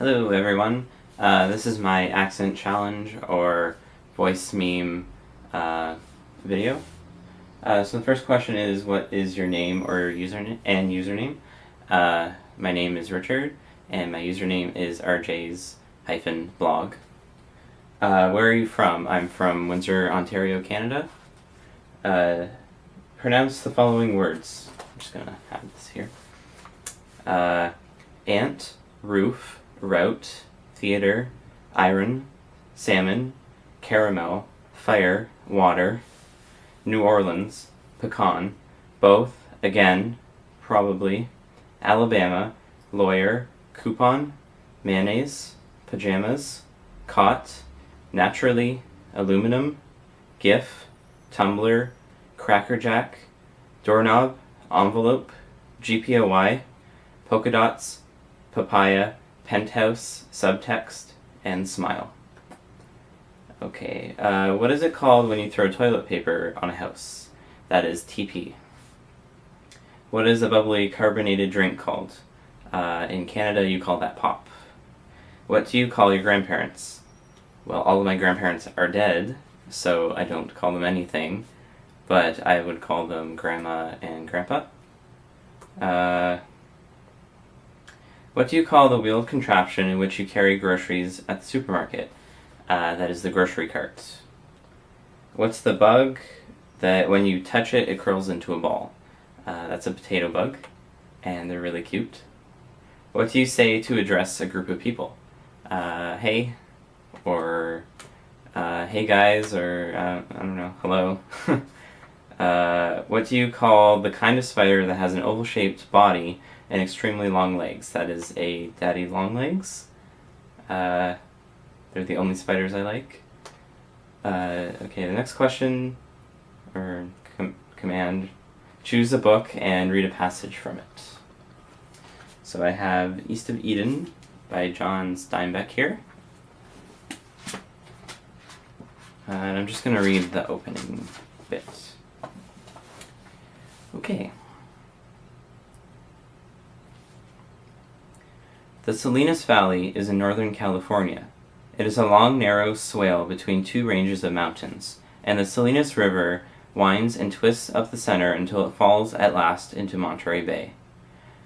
Hello everyone, this is my accent challenge or voice meme video. So the first question is, what is your name or username? My name is Richard and my username is rjs-blog. Where are you from? I'm from Windsor, Ontario, Canada. Pronounce the following words. I'm just gonna have this here. Ant, roof, route, theater, iron, salmon, caramel, fire, water, New Orleans, pecan, both, again, probably, Alabama, lawyer, coupon, mayonnaise, pajamas, cot, naturally, aluminum, gif, tumbler, crackerjack, doorknob, envelope, GPOY, polka dots, papaya, penthouse, subtext, and smile. Okay, what is it called when you throw toilet paper on a house? That is TP. What is a bubbly carbonated drink called? In Canada, you call that pop. What do you call your grandparents? Well, all of my grandparents are dead, so I don't call them anything, but I would call them grandma and grandpa. What do you call the wheeled contraption in which you carry groceries at the supermarket? That is the grocery cart. What's the bug that when you touch it, it curls into a ball? That's a potato bug, and they're really cute. What do you say to address a group of people? Hey, or hey guys, or I don't know, hello. What do you call the kind of spider that has an oval-shaped body and extremely long legs? That is a daddy long legs. They're the only spiders I like. Okay, the next question, or command, choose a book and read a passage from it. So I have East of Eden by John Steinbeck here. And I'm just going to read the opening bit. Okay. The Salinas Valley is in northern California. It is a long, narrow swale between two ranges of mountains, and the Salinas River winds and twists up the center until it falls at last into Monterey Bay.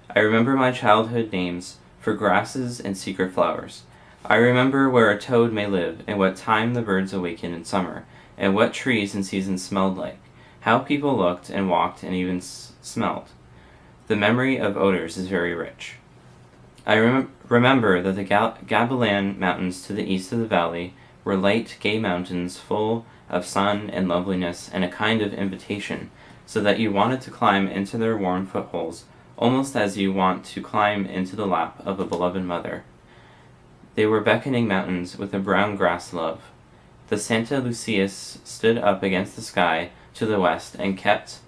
I remember my childhood names for grasses and secret flowers. I remember where a toad may live, and what time the birds awaken in summer, and what trees and seasons smelled like, how people looked and walked and even smelled. The memory of odors is very rich. I remember that the Gabilan Mountains to the east of the valley were light, gay mountains full of sun and loveliness and a kind of invitation, so that you wanted to climb into their warm footholds, almost as you want to climb into the lap of a beloved mother. They were beckoning mountains with a brown grass love. The Santa Lucias stood up against the sky to the west and kept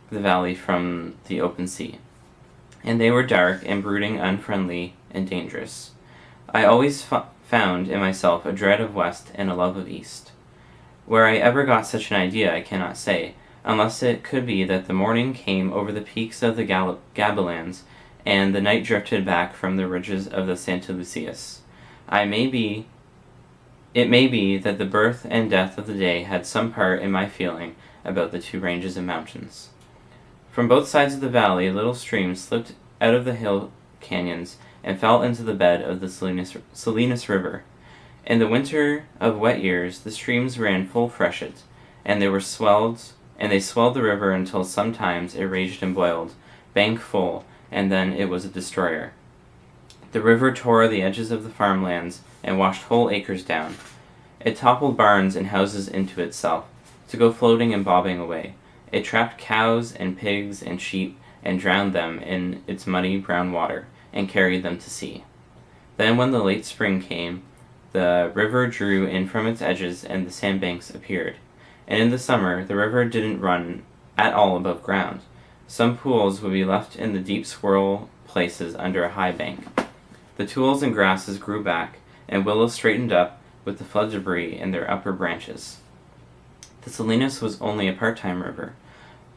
the valley from the open sea. And they were dark and brooding, unfriendly and dangerous. I always found in myself a dread of west and a love of east. Where I ever got such an idea I cannot say, unless it could be that the morning came over the peaks of the Gabilans, and the night drifted back from the ridges of the Santa Lucias. It may be that the birth and death of the day had some part in my feeling about the two ranges of mountains. From both sides of the valley, little streams slipped out of the hill canyons and fell into the bed of the Salinas River. In the winter of wet years, the streams ran full freshet, and they swelled the river until sometimes it raged and boiled, bank full, and then it was a destroyer. The river tore the edges of the farmlands and washed whole acres down. It toppled barns and houses into itself, to go floating and bobbing away. It trapped cows and pigs and sheep and drowned them in its muddy brown water and carried them to sea. Then when the late spring came, the river drew in from its edges and the sandbanks appeared. And in the summer, the river didn't run at all above ground. Some pools would be left in the deep swirl places under a high bank. The tules and grasses grew back, and willows straightened up with the flood debris in their upper branches. The Salinas was only a part-time river.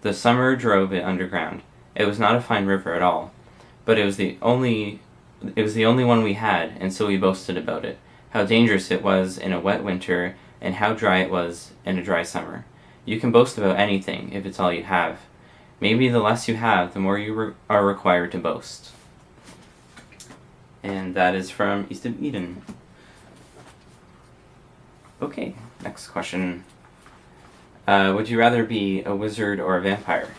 The summer drove it underground. It was not a fine river at all, but it was the only It was the only one we had, and so we boasted about it. How dangerous it was in a wet winter, and how dry it was in a dry summer. You can boast about anything if it's all you have. Maybe the less you have, the more you are required to boast. And that is from East of Eden. Okay, next question. Would you rather be a wizard or a vampire?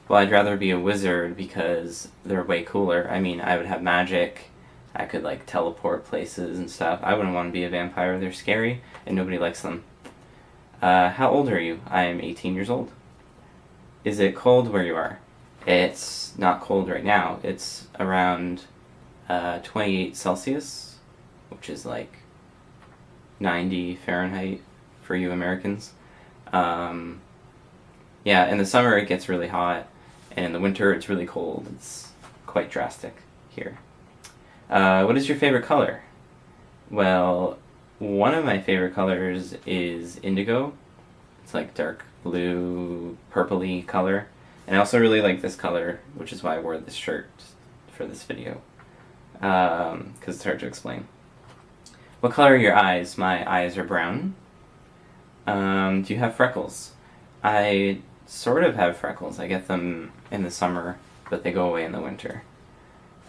Well, I'd rather be a wizard because they're way cooler. I mean, I would have magic. I could, like, teleport places and stuff. I wouldn't want to be a vampire. They're scary, and nobody likes them. How old are you? I am 18 years old. Is it cold where you are? It's not cold right now. It's around 28 Celsius, which is like 90 Fahrenheit for you Americans. Yeah, in the summer it gets really hot, and in the winter it's really cold. It's quite drastic here. What is your favorite color? Well, one of my favorite colors is indigo. It's like dark blue, purpley color. And I also really like this color, which is why I wore this shirt for this video. Because it's hard to explain. What color are your eyes? My eyes are brown. Do you have freckles? I sort of have freckles. I get them in the summer, but they go away in the winter.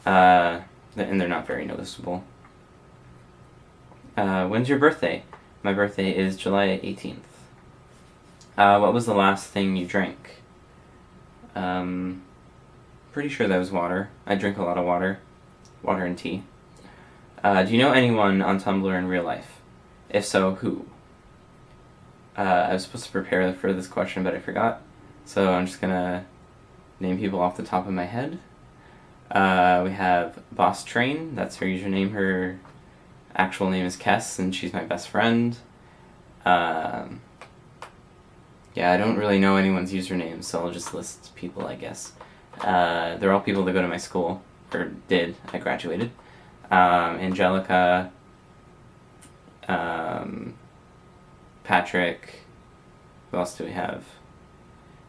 And they're not very noticeable. When's your birthday? My birthday is July 18th. What was the last thing you drank? Pretty sure that was water. I drink a lot of water. Water and tea. Do you know anyone on Tumblr in real life? If so, who? I was supposed to prepare for this question, but I forgot. So I'm just gonna name people off the top of my head. We have Boss Train. That's her username. Her actual name is Kess, and she's my best friend. Yeah, I don't really know anyone's username, so I'll just list people, I guess. They're all people that go to my school, or did. I graduated. Angelica, Patrick, who else do we have?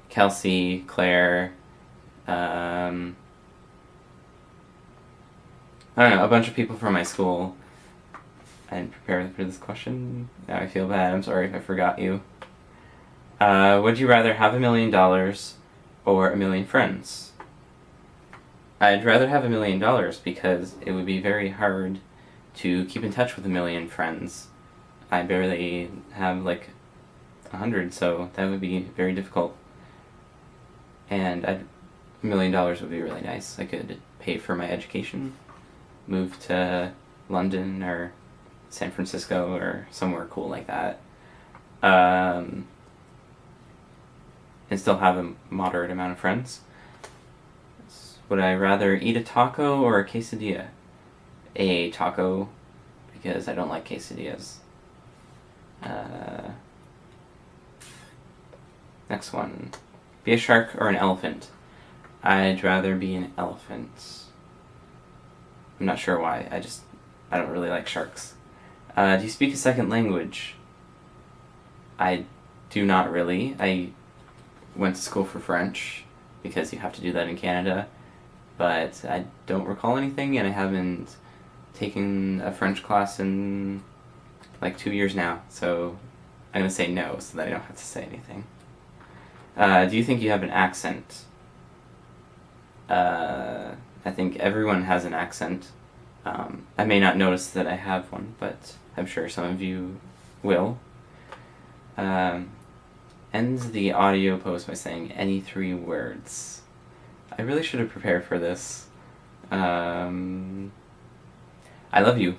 Kelsey, Claire, I don't know, a bunch of people from my school. I didn't prepare for this question. Now I feel bad. I'm sorry if I forgot you. Would you rather have $1 million or 1 million friends? I'd rather have $1 million because it would be very hard to keep in touch with 1 million friends. I barely have like 100, so that would be very difficult. And $1 million would be really nice. I could pay for my education, move to London or San Francisco or somewhere cool like that, and still have a moderate amount of friends. Would I rather eat a taco or a quesadilla? A taco, because I don't like quesadillas. Next one. Be a shark or an elephant? I'd rather be an elephant. I'm not sure why. I don't really like sharks. Do you speak a second language? I do not really. I went to school for French because you have to do that in Canada, but I don't recall anything, and I haven't taken a French class in like 2 years now, so I'm gonna say no so that I don't have to say anything. Do you think you have an accent? I think everyone has an accent. I may not notice that I have one, but I'm sure some of you will. Ends the audio post by saying any 3 words. I really should have prepared for this. I love you.